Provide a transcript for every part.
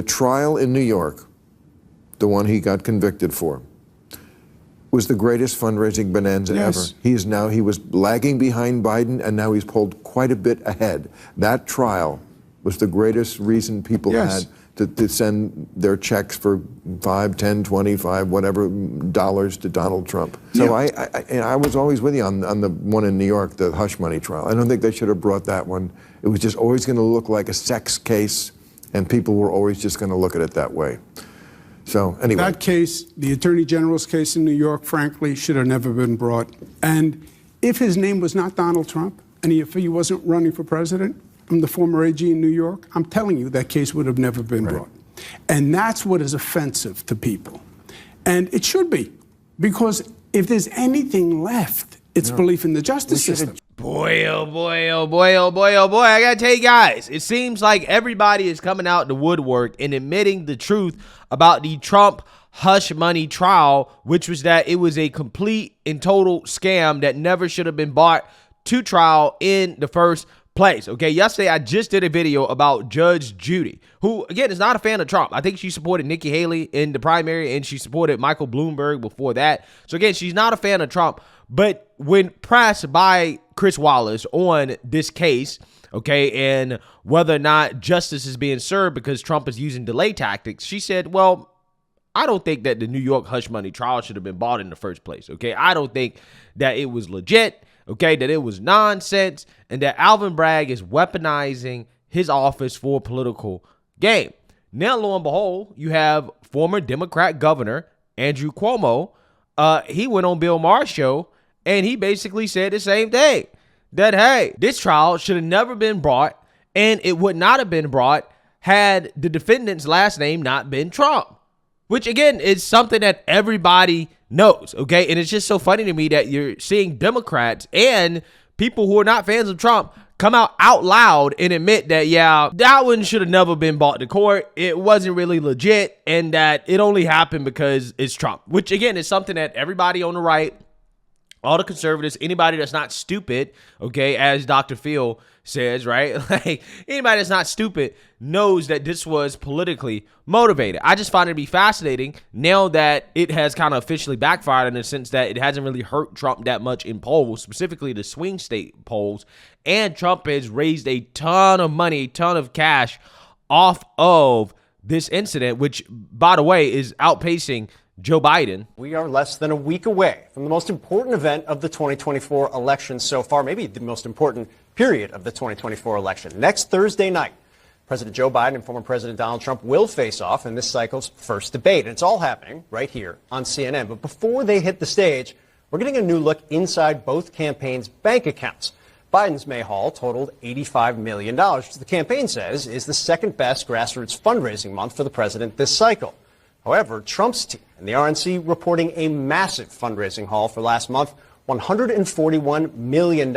the trial in New York, the one he got convicted for, was the greatest fundraising bonanza ever. He was lagging behind Biden, and now he's pulled quite a bit ahead. That trial was the greatest reason people had to send their checks for 5, 10, 25, whatever dollars to Donald Trump. So I was always with you on the one in New York, the hush money trial. I don't think they should have brought that one. It was just always going to look like a sex case, and people were always just going to look at it that way. So anyway. That case, the Attorney General's case in New York, frankly, should have never been brought. And if his name was not Donald Trump, and if he wasn't running for president, I'm the former AG in New York, I'm telling you that case would have never been brought. And that's what is offensive to people. And it should be, because if there's anything left, it's belief in the justice system. Boy, oh boy, oh boy, oh boy, oh boy. I gotta tell you guys, it seems like everybody is coming out the woodwork and admitting the truth about the Trump hush money trial, which was that it was a complete and total scam that never should have been brought to trial in the first place. Okay, yesterday I just did a video about Judge Judy, who again is not a fan of Trump. I think she supported Nikki Haley in the primary, and she supported Michael Bloomberg before that. So again, she's not a fan of Trump. But when pressed by Chris Wallace on this case, okay, and whether or not justice is being served because Trump is using delay tactics, she said, well, I don't think that the New York hush money trial should have been bought in the first place. Okay, I don't think that it was legit. Okay, that it was nonsense, and that Alvin Bragg is weaponizing his office for political gain. Now, lo and behold, you have former Democrat Governor Andrew Cuomo. He went on Bill Maher's show, and he basically said the same thing, that, hey, this trial should have never been brought, and it would not have been brought had the defendant's last name not been Trump, which, again, is something that everybody knows, okay? And it's just so funny to me that you're seeing Democrats and people who are not fans of Trump come out loud and admit that, yeah, that one should have never been brought to court. It wasn't really legit, and that it only happened because it's Trump, which, again, is something that everybody on the right, all the conservatives, anybody that's not stupid, okay, as Dr. Phil says, right? Like, anybody that's not stupid knows that this was politically motivated. I just find it to be fascinating now that it has kind of officially backfired, in the sense that it hasn't really hurt Trump that much in polls, specifically the swing state polls. And Trump has raised a ton of money, a ton of cash off of this incident, which, by the way, is outpacing Joe Biden. We are less than a week away from the most important event of the 2024 election so far, maybe the most important period of the 2024 election. Next Thursday night, President Joe Biden and former President Donald Trump will face off in this cycle's first debate. And it's all happening right here on CNN. But before they hit the stage, we're getting a new look inside both campaigns' bank accounts. Biden's May haul totaled $85 million, which the campaign says is the second best grassroots fundraising month for the president this cycle. However, Trump's team and the RNC reporting a massive fundraising haul for last month, $141 million,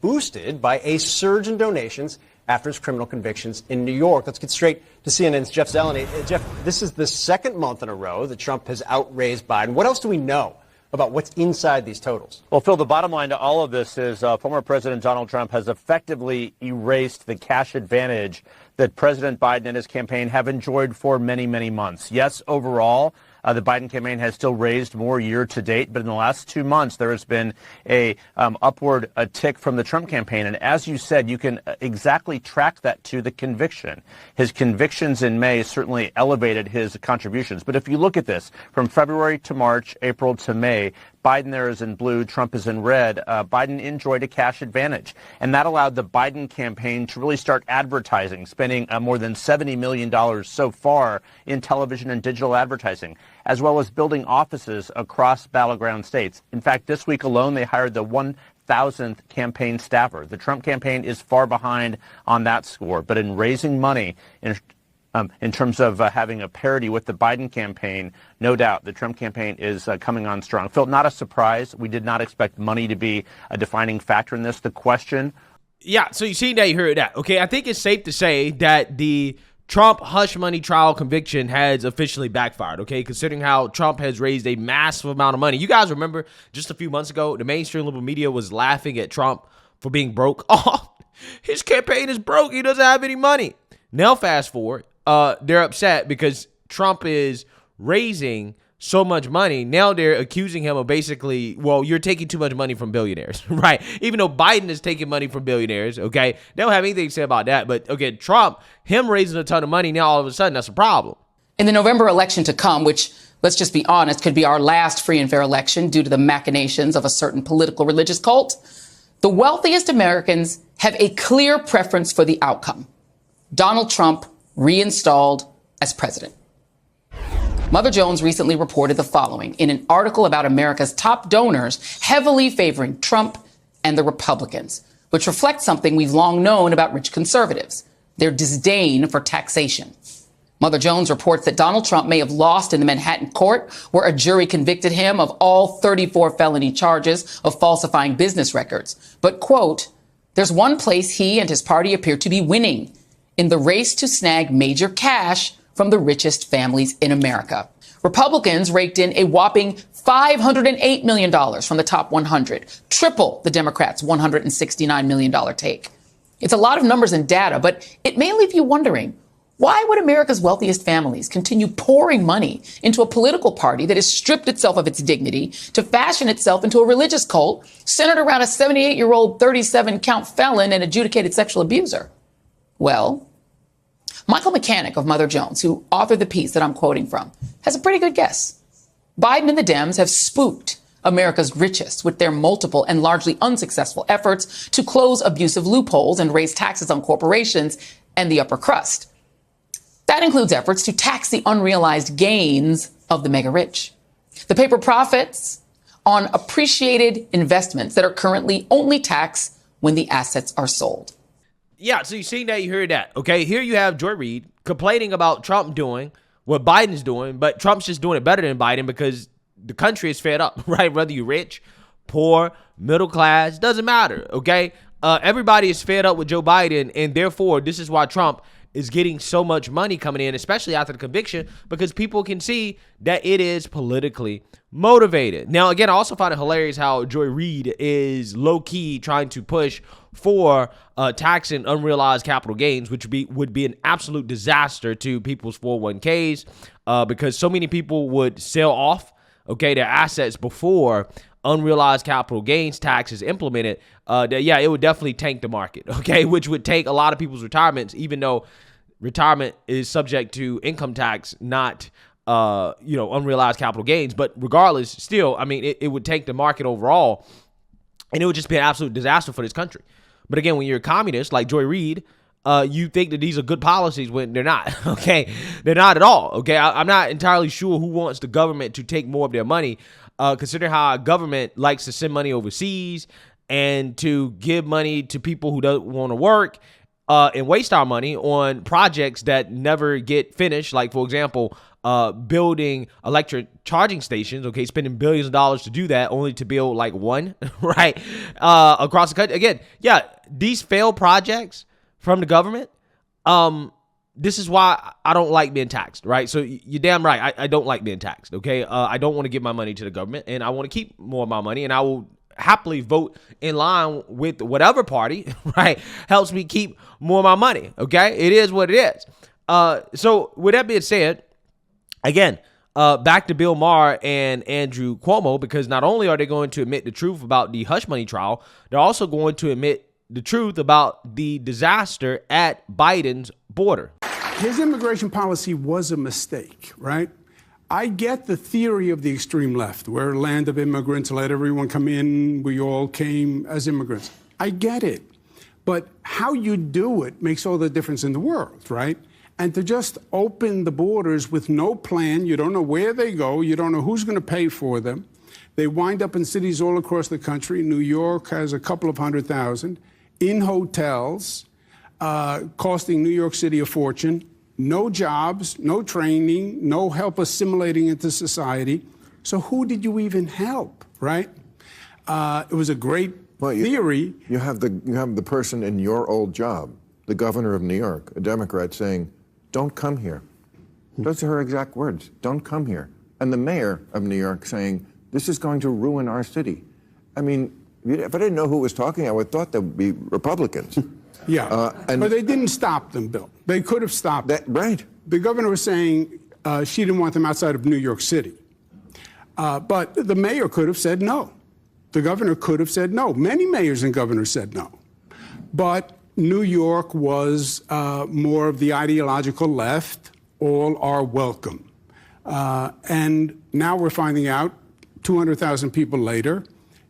boosted by a surge in donations after his criminal convictions in New York. Let's get straight to CNN's Jeff Zeleny. Jeff, this is the second month in a row that Trump has outraised Biden. What else do we know about what's inside these totals? Well, Phil, the bottom line to all of this is former President Donald Trump has effectively erased the cash advantage that President Biden and his campaign have enjoyed for many, many months. Yes, overall, the Biden campaign has still raised more year to date, but in the last 2 months, there has been a upward tick from the Trump campaign. And as you said, you can exactly track that to the conviction. His convictions in May certainly elevated his contributions. But if you look at this from February to March, April to May, Biden there is in blue, Trump is in red. Biden enjoyed a cash advantage, and that allowed the Biden campaign to really start advertising, spending more than $70 million so far in television and digital advertising, as well as building offices across battleground states. In fact, this week alone, they hired the 1,000th campaign staffer. The Trump campaign is far behind on that score, but in raising money, in terms of having a parity with the Biden campaign, no doubt the Trump campaign is coming on strong. Phil, not a surprise. We did not expect money to be a defining factor in this. The question. Yeah, so you see that, you heard that. Okay, I think it's safe to say that the Trump hush money trial conviction has officially backfired, okay, considering how Trump has raised a massive amount of money. You guys remember just a few months ago, the mainstream liberal media was laughing at Trump for being broke. Oh, his campaign is broke. He doesn't have any money. Now, fast forward, they're upset because Trump is raising so much money. Now they're accusing him of basically, well, you're taking too much money from billionaires, right? Even though Biden is taking money from billionaires, okay? They don't have anything to say about that. But, okay, Trump, him raising a ton of money, now all of a sudden that's a problem. In the November election to come, which, let's just be honest, could be our last free and fair election due to the machinations of a certain political religious cult, the wealthiest Americans have a clear preference for the outcome. Donald Trump reinstalled as president. Mother Jones recently reported the following in an article about America's top donors heavily favoring Trump and the Republicans, which reflects something we've long known about rich conservatives, their disdain for taxation. Mother Jones reports that Donald Trump may have lost in the Manhattan court, where a jury convicted him of all 34 felony charges of falsifying business records. But, quote, there's one place he and his party appear to be winning in the race to snag major cash from the richest families in America. Republicans raked in a whopping $508 million from the top 100, triple the Democrats' $169 million take. It's a lot of numbers and data, but it may leave you wondering, why would America's wealthiest families continue pouring money into a political party that has stripped itself of its dignity to fashion itself into a religious cult centered around a 78-year-old 37-count felon and adjudicated sexual abuser? Well, Michael Mechanic of Mother Jones, who authored the piece that I'm quoting from, has a pretty good guess. Biden and the Dems have spooked America's richest with their multiple and largely unsuccessful efforts to close abusive loopholes and raise taxes on corporations and the upper crust. That includes efforts to tax the unrealized gains of the mega rich. The paper profits on appreciated investments that are currently only taxed when the assets are sold. Yeah, so you seen that, you heard that. Okay, here you have Joy Reid complaining about Trump doing what Biden's doing, but Trump's just doing it better than Biden because the country is fed up, right? Whether you're rich, poor, middle class, doesn't matter, okay? Everybody is fed up with Joe Biden, and therefore, this is why Trump is getting so much money coming in, especially after the conviction, because people can see that it is politically motivated. Now, again, I also find it hilarious how Joy Reid is low-key trying to push for taxing unrealized capital gains, which would be an absolute disaster to people's 401ks because so many people would sell off, okay, their assets before unrealized capital gains tax is implemented, it would definitely tank the market, okay, which would take a lot of people's retirements, even though retirement is subject to income tax, not unrealized capital gains. But regardless, still, I mean, it would tank the market overall, and it would just be an absolute disaster for this country. But again, when you're a communist like Joy Reid, you think that these are good policies when they're not, okay? They're not at all, okay? I'm not entirely sure who wants the government to take more of their money, considering how our government likes to send money overseas and to give money to people who don't want to work and waste our money on projects that never get finished. Like, for example, building electric charging stations, okay, spending billions of dollars to do that only to build like one, right, across the country. Again, yeah, these failed projects from the government, this is why I don't like being taxed, right? So you're damn right. I don't like being taxed, okay? I don't want to give my money to the government, and I want to keep more of my money, and I will happily vote in line with whatever party, right, helps me keep more of my money, okay? It is what it is. So with that being said, again, back to Bill Maher and Andrew Cuomo, because not only are they going to admit the truth about the hush money trial, they're also going to admit the truth about the disaster at Biden's border. His immigration policy was a mistake, right? I get the theory of the extreme left. We're a land of immigrants, let everyone come in, we all came as immigrants. I get it. But how you do it makes all the difference in the world, right? And to just open the borders with no plan, you don't know where they go, you don't know who's going to pay for them. They wind up in cities all across the country. New York has a couple of 100,000 in hotels, costing New York City a fortune. No jobs, no training, no help assimilating into society. So who did you even help, right? It was a great theory. You have the person in your old job, the governor of New York, a Democrat, saying, "Don't come here." Those are her exact words. "Don't come here." And the mayor of New York saying, "This is going to ruin our city." I mean, if I didn't know who was talking, I would have thought that would be Republicans. Yeah, but they didn't stop them, Bill. They could have stopped them. Right. the governor was saying she didn't want them outside of New York City. But the mayor could have said no. The governor could have said no. Many mayors and governors said no. But New York was more of the ideological left. All are welcome. And now we're finding out, 200,000 people later,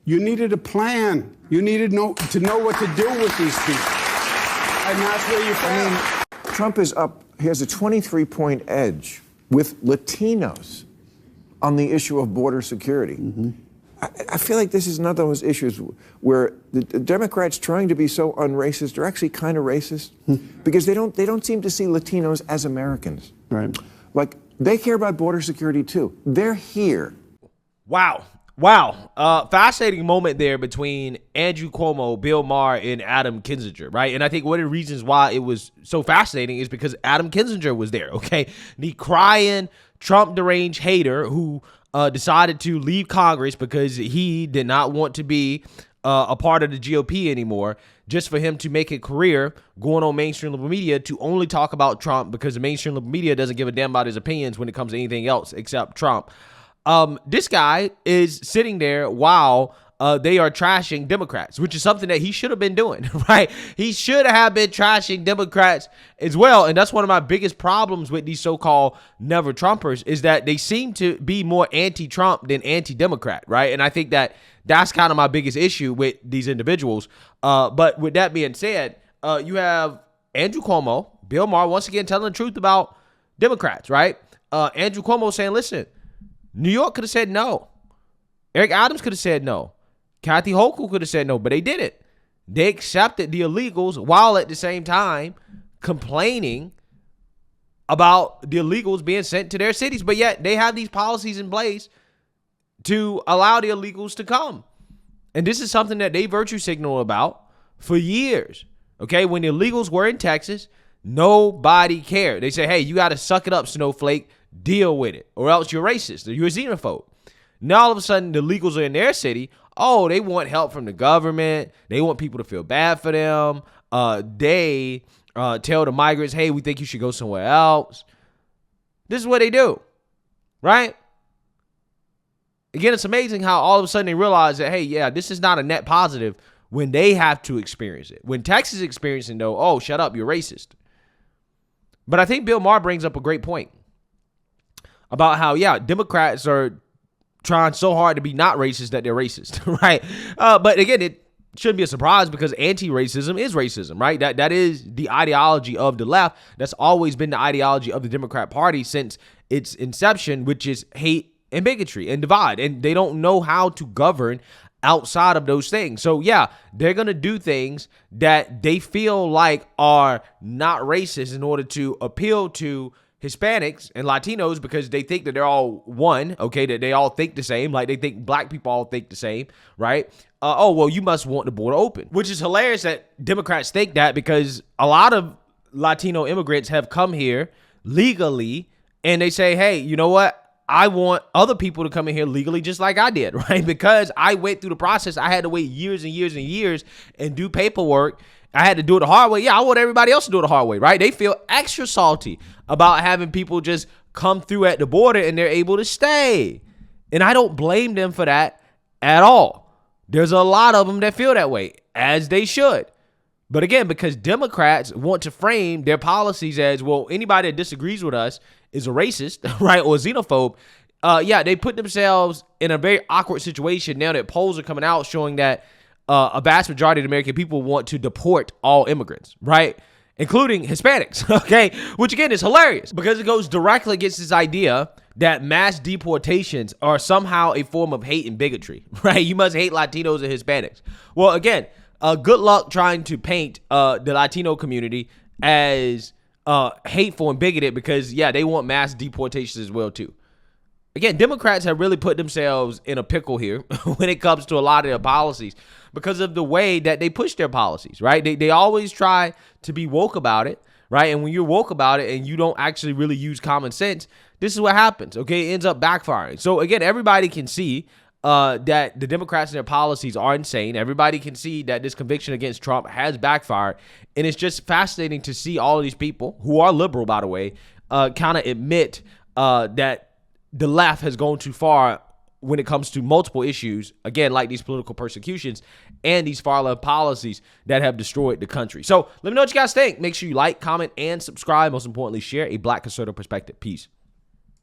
you needed a plan. You needed to know what to do with these people. And that's where you failed. Trump is up. He has a 23-point edge with Latinos on the issue of border security. I feel like this is another of those issues where the Democrats trying to be so un-racist are actually kind of racist because they don't seem to see Latinos as Americans. Right. Like, they care about border security too. They're here. Wow. Fascinating moment there between Andrew Cuomo, Bill Maher, and Adam Kinzinger, right? And I think one of the reasons why it was so fascinating is because Adam Kinzinger was there, okay? The crying Trump deranged hater who decided to leave Congress because he did not want to be a part of the GOP anymore, just for him to make a career going on mainstream liberal media to only talk about Trump because the mainstream liberal media doesn't give a damn about his opinions when it comes to anything else except Trump. This guy is sitting there while they are trashing Democrats, which is something that he should have been doing, right? He should have been trashing Democrats as well. And that's one of my biggest problems with these so-called never Trumpers is that they seem to be more anti-Trump than anti-Democrat, right? And I think that that's kind of my biggest issue with these individuals. But with that being said, you have Andrew Cuomo, Bill Maher, once again telling the truth about Democrats, right? Andrew Cuomo saying, listen, New York could have said no. Eric Adams could have said no. Kathy Hochul could have said no, but they didn't. They accepted the illegals while at the same time complaining about the illegals being sent to their cities. But yet they have these policies in place to allow the illegals to come. And this is something that they virtue signal about for years. Okay, when the illegals were in Texas, nobody cared. They say, hey, you got to suck it up, snowflake. Deal with it, or else you're racist or you're a xenophobe. Now all of a sudden the illegals are in their city. Oh, they want help from the government. They want people to feel bad for them. They tell the migrants, hey, we think you should go somewhere else. This is what they do, right? Again, it's amazing how all of a sudden they realize that, hey, yeah, this is not a net positive when they have to experience it. When Texas is experiencing, though, oh, shut up, you're racist. But I think Bill Maher brings up a great point about how, yeah, Democrats are trying so hard to be not racist that they're racist, right? But again, it shouldn't be a surprise because anti-racism is racism, right? That is the ideology of the left. That's always been the ideology of the Democrat Party since its inception, which is hate and bigotry and divide. And they don't know how to govern outside of those things. So yeah, they're going to do things that they feel like are not racist in order to appeal to Hispanics and Latinos because they think that they're all one, okay, that they all think the same, like they think black people all think the same, right? Oh, well, you must want the border open, which is hilarious that Democrats think that because a lot of Latino immigrants have come here legally and they say, hey, you know what? I want other people to come in here legally just like I did, right? Because I went through the process. I had to wait years and years and years and do paperwork. I had to do it the hard way. Yeah, I want everybody else to do it the hard way, right? They feel extra salty about having people just come through at the border and they're able to stay. And I don't blame them for that at all. There's a lot of them that feel that way, as they should. But again, because Democrats want to frame their policies as, well, anybody that disagrees with us is a racist, right, or a xenophobe, yeah, they put themselves in a very awkward situation now that polls are coming out showing that a vast majority of the American people want to deport all immigrants, right, including Hispanics, okay, which again is hilarious because it goes directly against this idea that mass deportations are somehow a form of hate and bigotry, right? You must hate Latinos and Hispanics. Well, again, good luck trying to paint the Latino community as hateful and bigoted because, yeah, they want mass deportations as well, too. Again, Democrats have really put themselves in a pickle here when it comes to a lot of their policies because of the way that they push their policies, right? They always try to be woke about it, right? And when you're woke about it and you don't actually really use common sense, this is what happens, okay? It ends up backfiring. So, again, everybody can see that the Democrats and their policies are insane. Everybody can see that this conviction against Trump has backfired. And it's just fascinating to see all of these people, who are liberal, by the way, kind of admit that the left has gone too far when it comes to multiple issues, again, like these political persecutions and these far-left policies that have destroyed the country. So let me know what you guys think. Make sure you like, comment, and subscribe. Most importantly, share a Black conservative perspective. Peace.